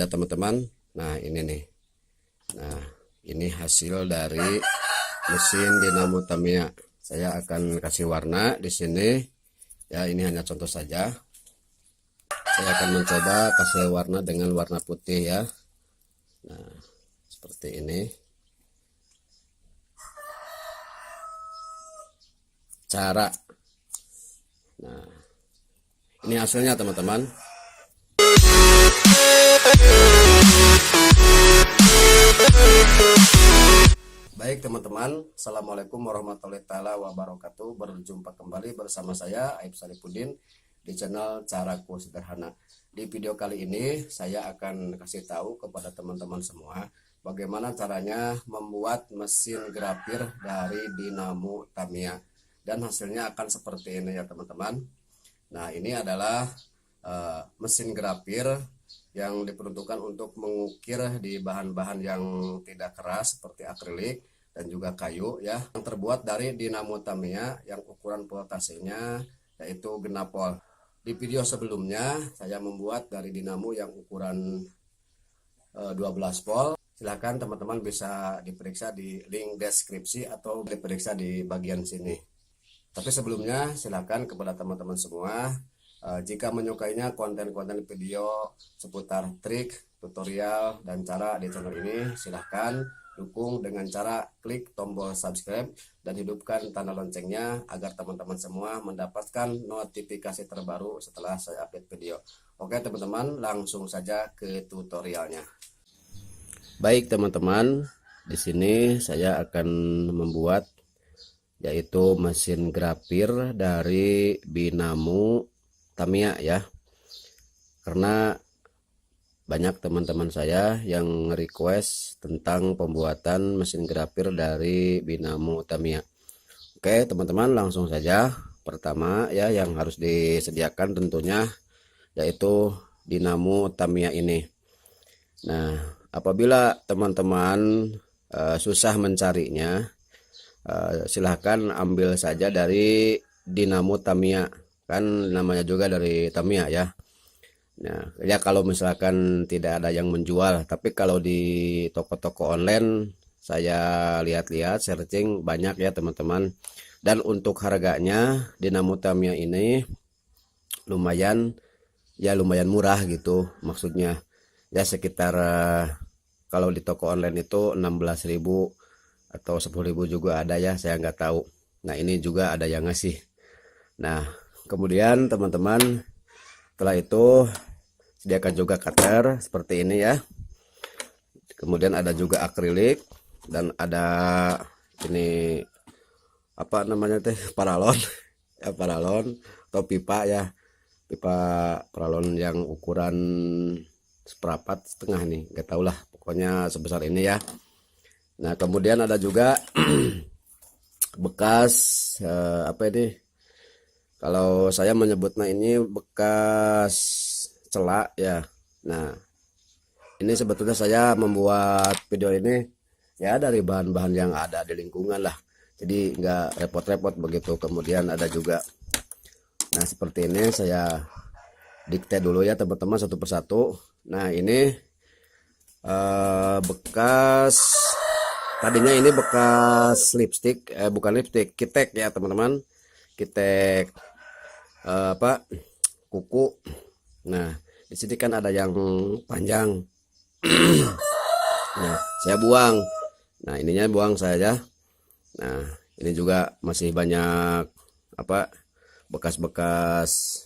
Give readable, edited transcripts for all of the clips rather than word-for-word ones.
ya teman-teman. Nah ini nih, nah ini hasil dari mesin dinamo Tamiya. Saya akan kasih warna di sini ya, ini hanya contoh saja. Saya akan mencoba kasih warna dengan warna putih ya. Nah seperti ini cara. Nah ini hasilnya teman-teman. Baik teman-teman, assalamualaikum warahmatullahi wabarakatuh. Berjumpa kembali bersama saya Aib Saripudin di channel Caraku Sederhana. Di video kali ini saya akan kasih tahu kepada teman-teman semua bagaimana caranya membuat mesin grafir dari dinamo Tamiya, dan hasilnya akan seperti ini ya teman-teman. Nah ini adalah mesin grafir yang diperuntukkan untuk mengukir di bahan-bahan yang tidak keras seperti akrilik dan juga kayu ya, yang terbuat dari dinamo Tamiya yang ukuran voltasenya yaitu genap volt. Di video sebelumnya saya membuat dari dinamo yang ukuran 12 volt. Silahkan teman-teman bisa diperiksa di link deskripsi atau diperiksa di bagian sini. Tapi sebelumnya silahkan kepada teman-teman semua, jika menyukainya konten-konten video seputar trik, tutorial, dan cara di channel ini, silahkan dukung dengan cara klik tombol subscribe dan hidupkan tanda loncengnya agar teman-teman semua mendapatkan notifikasi terbaru setelah saya update video. Oke teman-teman, langsung saja ke tutorialnya. Baik teman-teman, di sini saya akan membuat yaitu mesin grafir dari dinamo Tamiya ya, karena banyak teman-teman saya yang request tentang pembuatan mesin grafir dari dinamo Tamiya. Oke teman-teman, langsung saja. Pertama ya yang harus disediakan tentunya yaitu dinamo Tamiya ini. Nah apabila teman-teman susah mencarinya, silahkan ambil saja dari dinamo Tamiya, kan namanya juga dari Tamiya ya. Nah ya kalau misalkan tidak ada yang menjual, tapi kalau di toko-toko online saya lihat-lihat searching banyak ya teman-teman. Dan untuk harganya dinamo Tamiya ini lumayan murah gitu, maksudnya ya sekitar kalau di toko online itu 16.000 atau 10.000 juga ada ya, saya nggak tahu. Nah ini juga ada yang ngasih. Nah kemudian teman-teman, setelah itu sediakan juga cutter seperti ini ya. Kemudian ada juga akrilik dan ada ini apa namanya teh, paralon ya, paralon atau pipa ya, pipa paralon yang ukuran seperempat setengah nih, nggak tahu lah, pokoknya sebesar ini ya. Nah kemudian ada juga bekas apa ini, kalau saya menyebutnya ini bekas celak ya. Nah ini sebetulnya saya membuat video ini ya dari bahan-bahan yang ada di lingkungan lah, jadi nggak repot-repot begitu. Kemudian ada juga, nah seperti ini saya dikte dulu ya teman-teman satu persatu. Nah ini bekas, tadinya ini bekas lipstick, bukan lipstick, kitek ya teman-teman, kitek apa kuku. Nah di sini kan ada yang panjang. Nah saya buang, nah ininya buang saja. Nah ini juga masih banyak apa bekas-bekas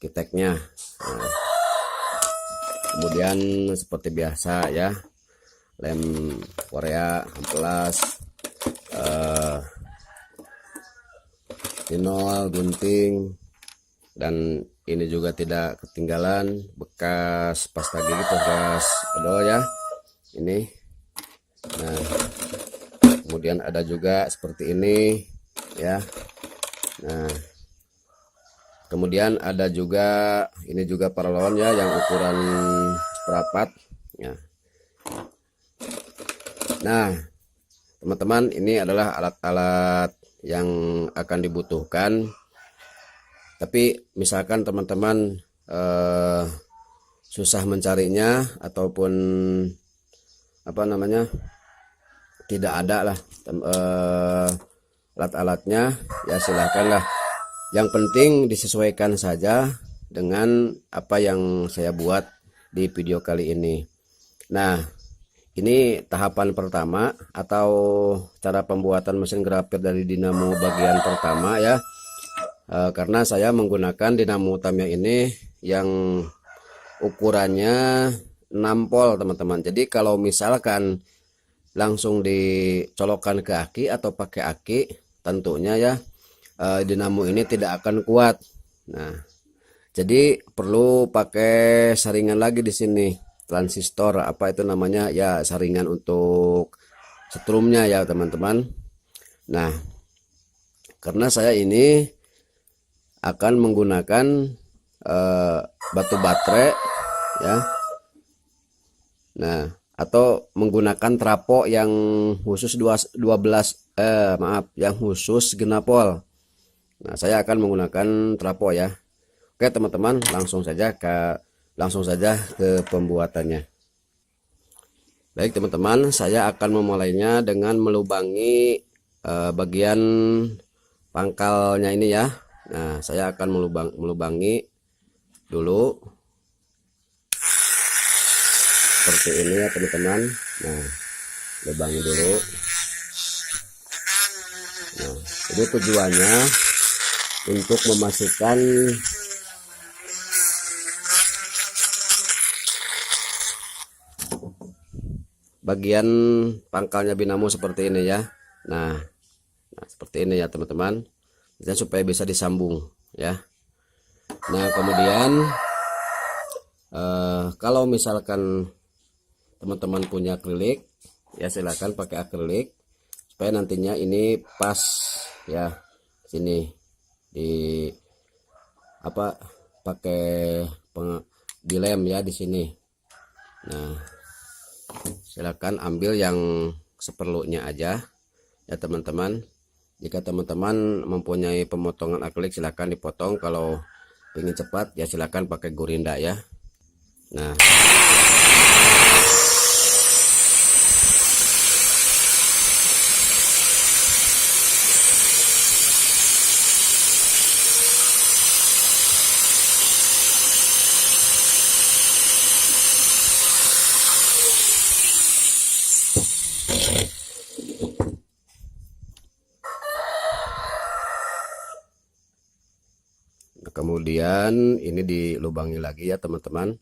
kiteknya. Nah, kemudian seperti biasa ya, lem Korea, amplas, pinol, gunting, dan ini juga tidak ketinggalan bekas pasta gigi, bekas odol ya ini. Nah kemudian ada juga seperti ini ya. Nah kemudian ada juga ini juga paralon ya yang ukuran seperempat ya. Nah teman-teman, ini adalah alat-alat yang akan dibutuhkan. Tapi misalkan teman-teman susah mencarinya ataupun apa namanya tidak ada lah alat-alatnya, ya silahkanlah. Yang penting disesuaikan saja dengan apa yang saya buat di video kali ini. Nah, ini tahapan pertama atau cara pembuatan mesin grafir dari dinamo bagian pertama ya. Karena saya menggunakan dinamo Tamiya ini yang ukurannya 6 volt teman-teman. Jadi kalau misalkan langsung dicolokkan ke aki atau pakai aki, tentunya ya dinamo ini tidak akan kuat. Nah, jadi perlu pakai saringan lagi di sini, transistor apa itu namanya ya, saringan untuk setrumnya ya teman-teman. Nah, karena saya ini akan menggunakan batu baterai ya. Nah, atau menggunakan trafo yang khusus 12 yang khusus genap volt. Nah, saya akan menggunakan trafo ya. Oke teman-teman, langsung saja ke pembuatannya. Baik teman-teman, saya akan memulainya dengan melubangi bagian pangkalnya ini ya. Nah, saya akan melubangi dulu seperti ini ya teman-teman. Nah, lubangi dulu. Nah, ini tujuannya untuk memastikan bagian pangkalnya dinamo seperti ini ya. Nah, seperti ini ya teman-teman, supaya bisa disambung ya. Nah, kemudian kalau misalkan teman-teman punya akrilik ya, silahkan pakai akrilik supaya nantinya ini pas ya, sini di apa pakai dilem ya di sini. Nah, silakan ambil yang seperlunya aja ya teman-teman. Jika teman-teman mempunyai pemotongan akrilik, silakan dipotong. Kalau ingin cepat ya silakan pakai gurinda ya. Nah, kemudian ini dilubangi lagi ya teman-teman.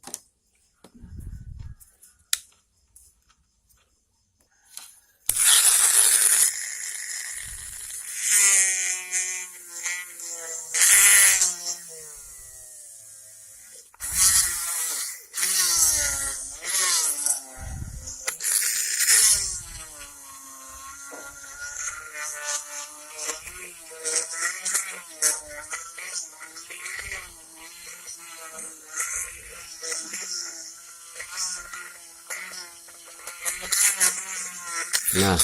Nah,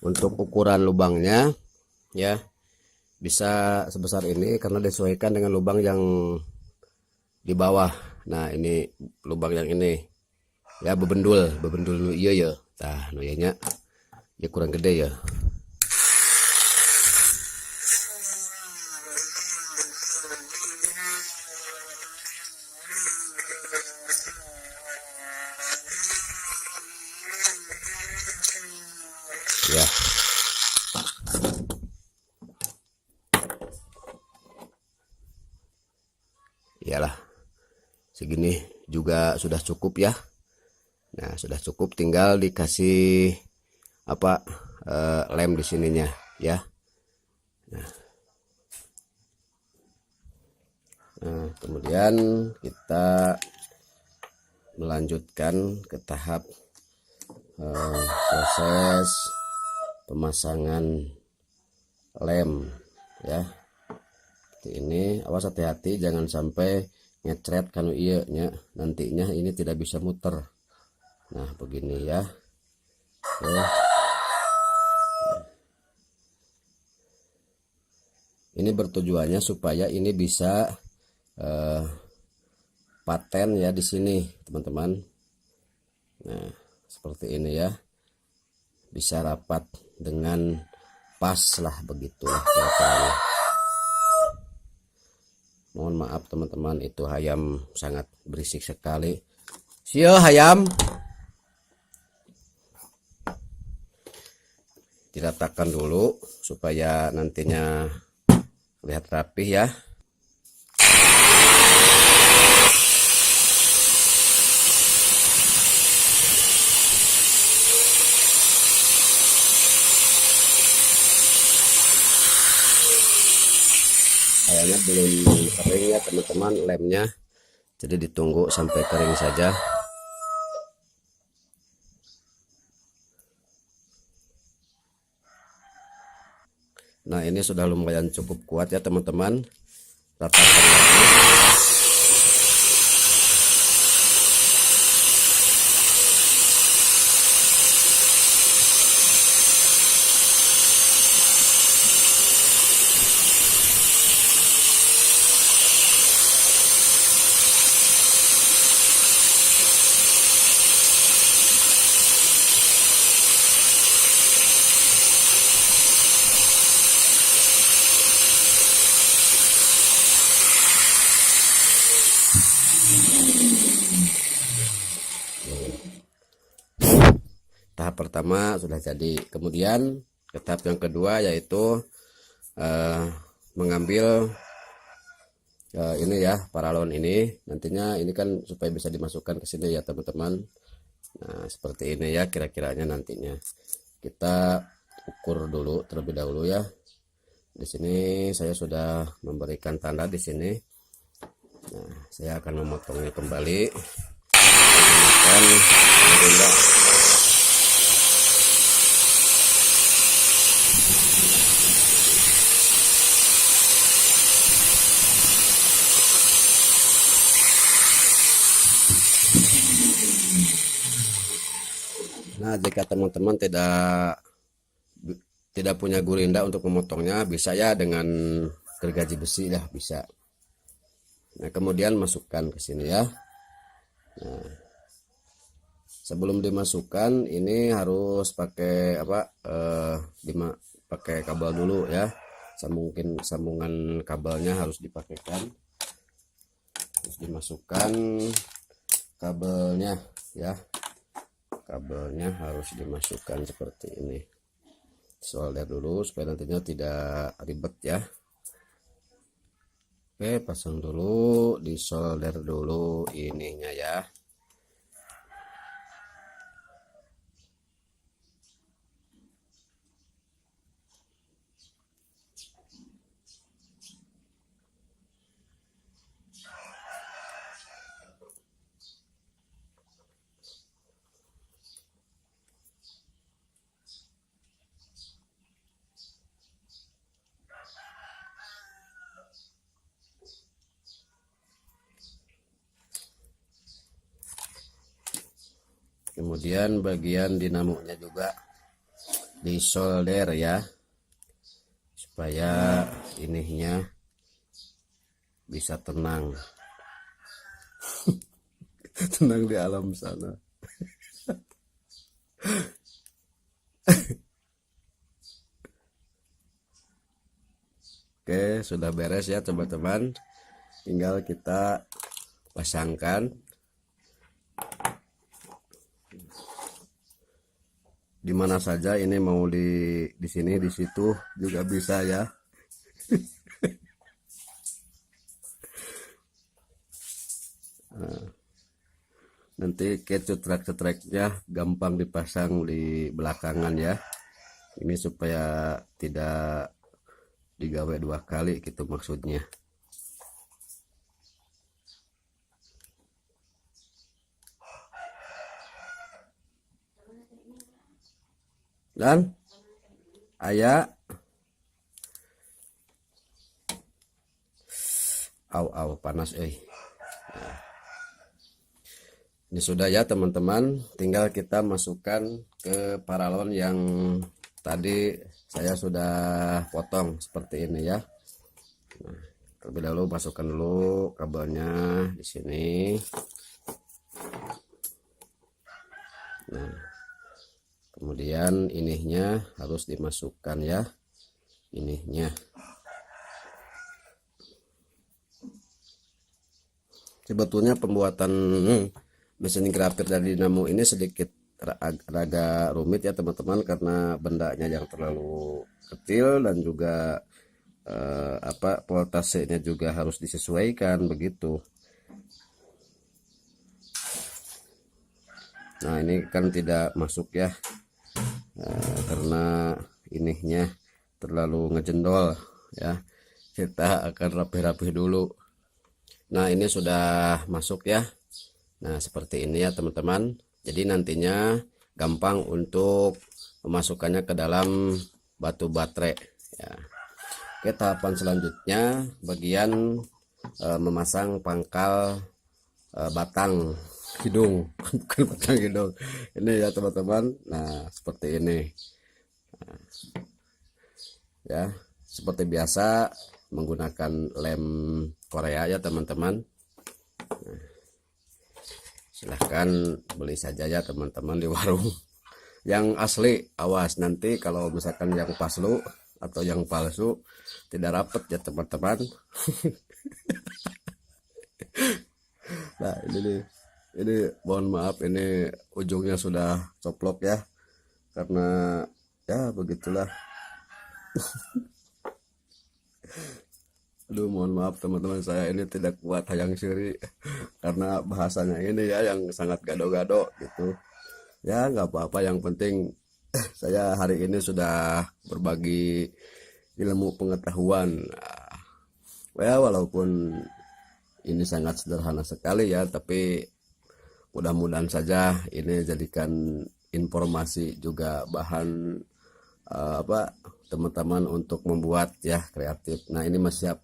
untuk ukuran lubangnya ya bisa sebesar ini karena disesuaikan dengan lubang yang di bawah. Nah, ini lubang yang ini ya, bebendul iya ya. Nah, noyanya ya kurang gede ya. Ya. Iyalah. Segini juga sudah cukup ya. Nah, sudah cukup, tinggal dikasih apa lem di sininya ya. Nah, kemudian kita melanjutkan ke tahap proses pemasangan lem ya. Seperti ini, awas hati-hati jangan sampai ngecret kan iya nya, nantinya ini tidak bisa muter. Nah, begini ya. Oke. Ini bertujuannya supaya ini bisa paten ya di sini teman-teman. Nah, seperti ini ya, bisa rapat dengan pas lah, begitulah kelihatannya. Mohon maaf teman-teman, itu ayam sangat berisik sekali. Sio ayam, diratakan dulu supaya nantinya lihat rapih ya. Ayamnya belum kering ya teman-teman, lemnya, jadi ditunggu sampai kering saja. Nah, ini sudah lumayan cukup kuat ya teman-teman. Ratakan lagi. Tahap pertama sudah jadi. Kemudian ke tahap yang kedua yaitu mengambil ini ya, paralon ini. Nantinya ini kan supaya bisa dimasukkan ke sini ya teman-teman. Nah, seperti ini ya kira-kiranya nantinya. Kita ukur dulu terlebih dahulu ya. Di sini saya sudah memberikan tanda di sini. Nah, saya akan memotongnya kembali menggunakan gerinda. Nah, jika teman-teman tidak punya gurinda untuk memotongnya, bisa ya dengan gergaji besi lah bisa. Nah, kemudian masukkan ke sini ya. Nah, sebelum dimasukkan ini harus pakai apa? Pakai kabel dulu ya. Sambungan kabelnya harus dipakaikan. Terus dimasukkan kabelnya ya. Kabelnya harus dimasukkan seperti ini. Solder dulu supaya nantinya tidak ribet ya. Oke, pasang dulu, disolder dulu ininya ya. Kemudian bagian dinamonya juga disolder ya, supaya ininya bisa tenang. Tenang di alam sana. Oke, sudah beres ya teman-teman. Tinggal kita pasangkan. Di mana saja ini, mau di sini, di situ juga bisa ya. Nah, nanti cetrek-cetreknya gampang dipasang di belakangan ya. Ini supaya tidak digawe dua kali gitu maksudnya. Dan ayah, panas Nah, ini sudah ya teman-teman, tinggal kita masukkan ke paralon yang tadi saya sudah potong seperti ini ya. Nah, terlebih dahulu masukkan dulu kabelnya di sini. Nah, kemudian ininya harus dimasukkan ya, ininya. Sebetulnya pembuatan mesin grafir dari dinamo ini sedikit agak rumit ya teman-teman, karena bendanya yang terlalu kecil dan juga voltasenya juga harus disesuaikan begitu. Nah, ini kan tidak masuk ya, karena ininya terlalu ngejendol ya. Kita akan rapi-rapi dulu. Nah, ini sudah masuk ya. Nah, seperti ini ya teman-teman. Jadi nantinya gampang untuk memasukkannya ke dalam batu baterai ya. Oke, tahapan selanjutnya bagian memasang pangkal batang hidung, bukan batang hidung ini ya teman-teman. Nah, seperti ini. Nah, ya, seperti biasa menggunakan lem Korea ya teman-teman. Nah, silahkan beli saja ya teman-teman di warung yang asli. Awas nanti kalau misalkan yang palsu atau yang palsu tidak rapet ya teman-teman. Nah, ini mohon maaf, ini ujungnya sudah coplok ya, karena ya begitulah. Aduh, mohon maaf teman-teman, saya ini tidak kuat hayang siri karena bahasanya ini ya yang sangat gado-gado gitu ya. Nggak apa-apa, yang penting saya hari ini sudah berbagi ilmu pengetahuan. Nah, ya walaupun ini sangat sederhana sekali ya, tapi mudah-mudahan saja ini jadikan informasi juga bahan teman-teman untuk membuat ya kreatif. Nah, ini masih siap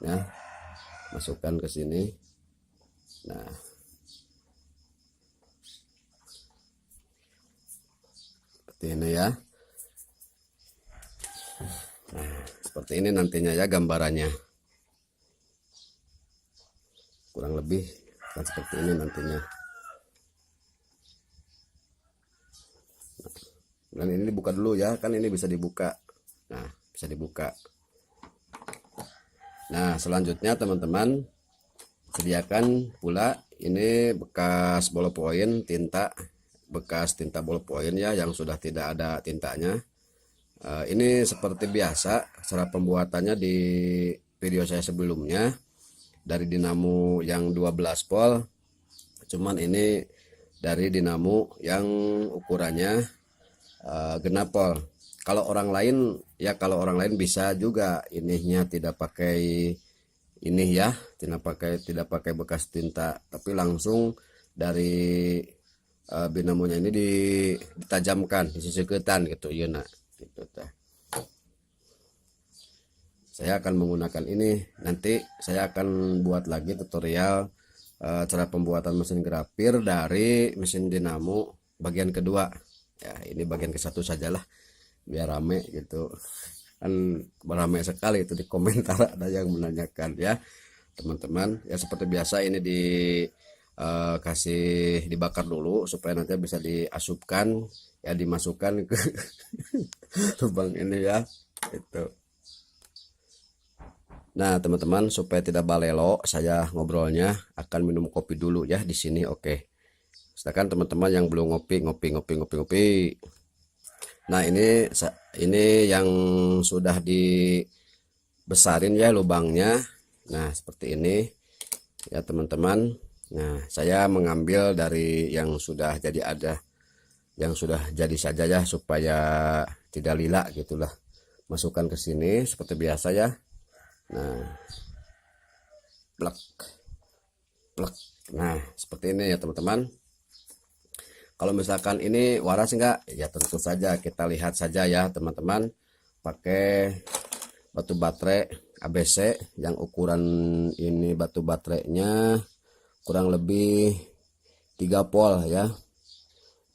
ya, masukkan ke sini. Nah, seperti ini ya. Nah, seperti ini nantinya ya gambarannya, kurang lebih kan seperti ini nantinya. Dan ini dibuka dulu ya, kan ini bisa dibuka. Nah, bisa dibuka. Nah, selanjutnya teman-teman sediakan pula ini bekas ballpoint tinta, bekas tinta ballpoint ya yang sudah tidak ada tintanya. Ini seperti biasa cara pembuatannya di video saya sebelumnya dari dinamo yang 12 volt, cuman ini dari dinamo yang ukurannya genap volt. Kalau orang lain bisa juga ininya tidak pakai ini ya, tidak pakai bekas tinta, tapi langsung dari dinamonya ini ditajamkan, disisiketan gitu ya nak gitu teh. Saya akan menggunakan ini, nanti saya akan buat lagi tutorial cara pembuatan mesin grafir dari mesin dinamo bagian kedua ya. Ini bagian ke satu sajalah biar rame gitu kan, beramai sekali itu di komentar ada yang menanyakan ya teman-teman. Ya seperti biasa ini kasih dibakar dulu supaya nanti bisa diasupkan ya, dimasukkan ke lubang ini ya itu. Nah teman-teman, supaya tidak balelo saya ngobrolnya, akan minum kopi dulu ya di sini. Oke, silakan teman-teman yang belum ngopi. Nah, ini yang sudah dibesarin ya lubangnya. Nah, seperti ini ya teman-teman. Nah, saya mengambil dari yang sudah jadi saja ya, supaya tidak lila gitulah. Masukkan ke sini seperti biasa ya. Nah, plek. Nah, seperti ini ya teman-teman. Kalau misalkan ini waras enggak, ya tentu saja kita lihat saja ya teman-teman, pakai batu baterai ABC yang ukuran ini, batu baterainya kurang lebih 3 volt ya.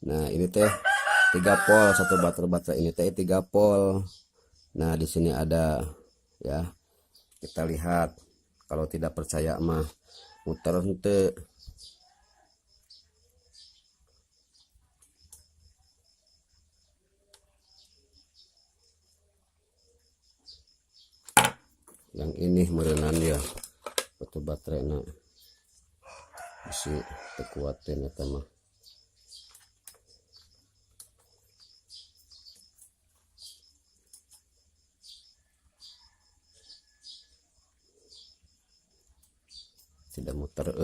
Nah, ini teh 3 volt, satu baterai ini teh 3 volt. Nah, di sini ada ya. Kita lihat, kalau tidak percaya mah muter henteu. Yang ini merenan ya, betul baterai na isi tekuatin eta mah. Tidak muter,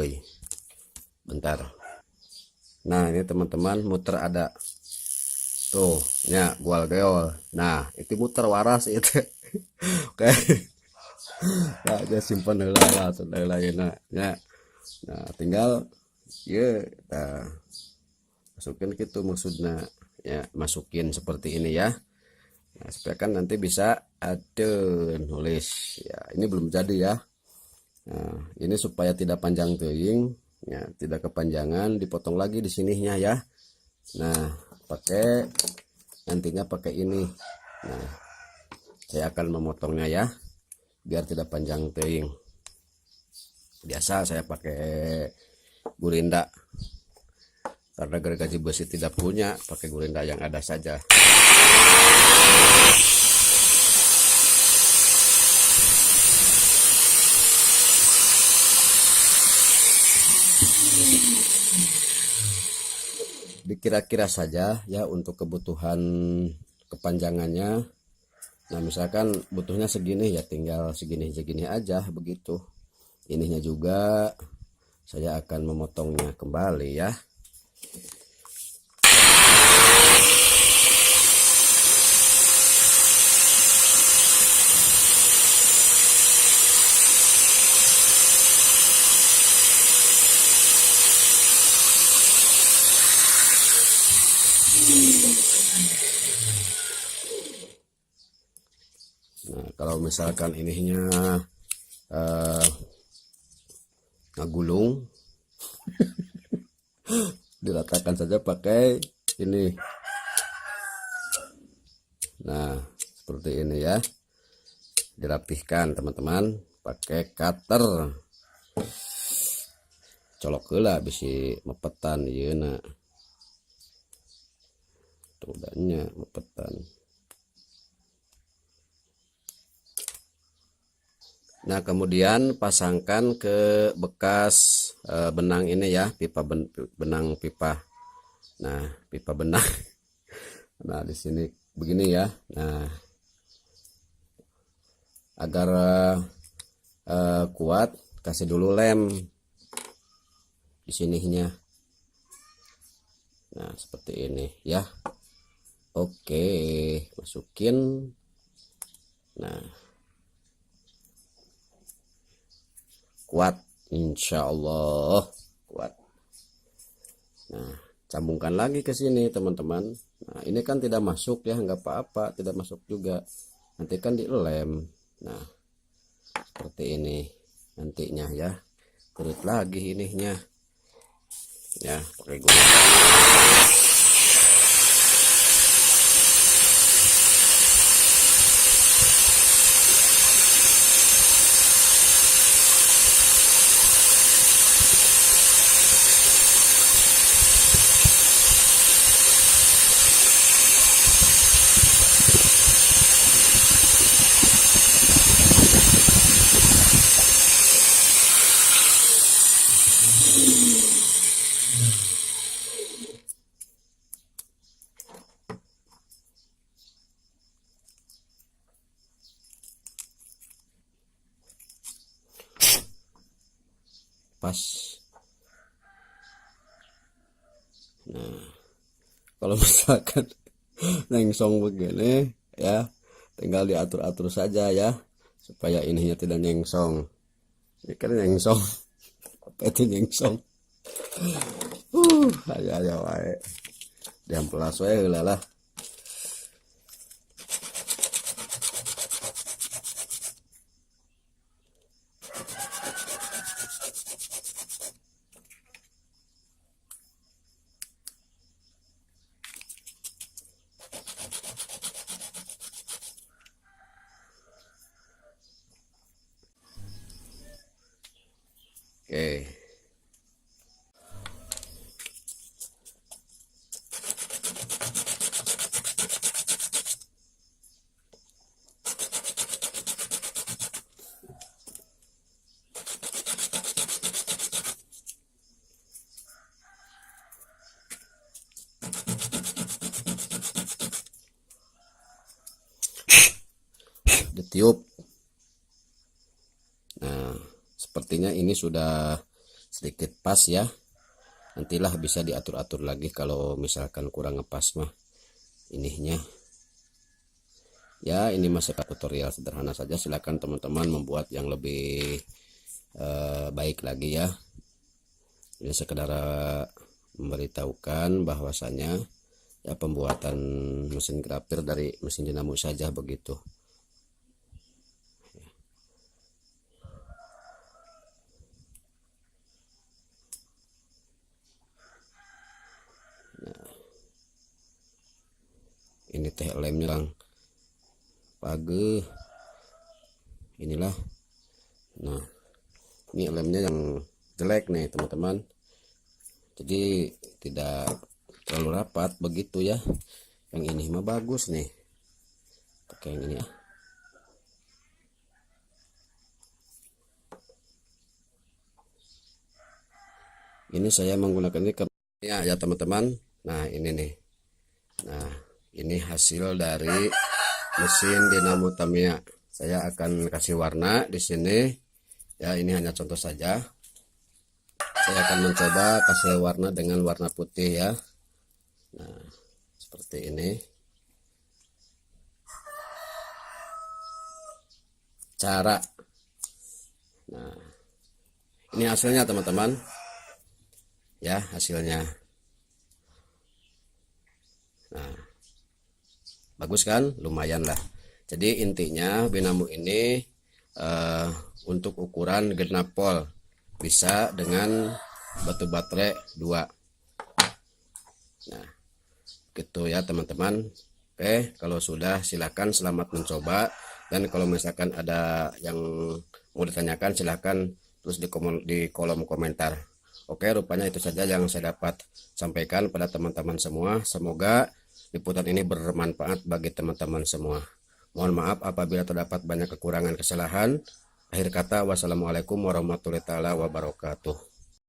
bentar. Nah ini teman-teman, muter ada tuh nya gual geol. Nah itu muter waras itu. Oke. Nah, aja simpan heula lah saudara ya. Nah tinggal ya kita masukin gitu maksudnya ya, masukin seperti ini ya. Nah, supaya kan nanti bisa ada nulis ya. Ini belum jadi ya. Nah, ini supaya tidak panjang teuing ya, tidak kepanjangan, dipotong lagi di sininya ya. Nah, pakai nantinya pakai ini. Nah, saya akan memotongnya ya, biar tidak panjang teuing. Biasa saya pakai gurinda, karena gergaji besi tidak punya, pakai gurinda yang ada saja. Dikira-kira saja ya untuk kebutuhan kepanjangannya. Nah misalkan butuhnya segini ya, tinggal segini aja begitu. Ininya juga saya akan memotongnya kembali ya. Nah kalau misalkan ininya ngagulung, diratakan saja pakai ini. Nah seperti ini ya, dirapihkan teman-teman pakai cutter, colok heula bisi mepetan ieu na tudanya mepetan. Nah kemudian pasangkan ke bekas benang ini ya, benang pipa. Nah pipa benang. Nah di sini begini ya. Nah agar kuat, kasih dulu lem di sininya. Nah seperti ini ya. Oke, masukin. Nah kuat, insya Allah kuat. Nah sambungkan lagi ke sini teman-teman. Nah ini kan tidak masuk ya, nggak apa-apa, tidak masuk juga, nanti kan dilem. Nah seperti ini nantinya ya, kulit lagi ininya ya, pakai gula. Pas. Nah kalau misalkan nengsong begini ya, tinggal diatur-atur saja ya, supaya ininya tidak nyengsong. Ini kan nyengsong. Apa itu nyengsong? Aja wae. Diamplas wae heula lah. Oke. Ditiup. Nah, sepertinya ini sudah sedikit pas ya. Nantilah bisa diatur-atur lagi kalau misalkan kurang ngepas mah ininya. Ya, ini masih tutorial sederhana saja. Silakan teman-teman membuat yang lebih baik lagi ya. Ini sekedar memberitahukan bahwasanya ya pembuatan mesin grafir dari mesin dinamo saja begitu. Nah, ini teh lemnya lang page inilah. Nah, ini lemnya yang jelek nih teman-teman, jadi tidak terlalu rapat begitu ya. Yang ini mah bagus nih, pakai yang ini ya. Ini saya menggunakan ini ya teman-teman. Nah, ini nih. Nah, ini hasil dari mesin dinamo Tamiya. Saya akan kasih warna di sini ya. Ini hanya contoh saja. Saya akan mencoba kasih warna dengan warna putih ya. Nah, seperti ini cara. Nah, ini hasilnya teman-teman ya, hasilnya. Nah, bagus kan, lumayan lah. Jadi intinya dinamo ini untuk ukuran genap volt, bisa dengan batu baterai 2. Nah, gitu ya teman-teman. Oke, kalau sudah silakan selamat mencoba, dan kalau misalkan ada yang mau ditanyakan silahkan terus di kolom komentar. Oke, rupanya itu saja yang saya dapat sampaikan pada teman-teman semua. Semoga liputan ini bermanfaat bagi teman-teman semua. Mohon maaf apabila terdapat banyak kekurangan kesalahan. Akhir kata, wassalamualaikum warahmatullahi wabarakatuh.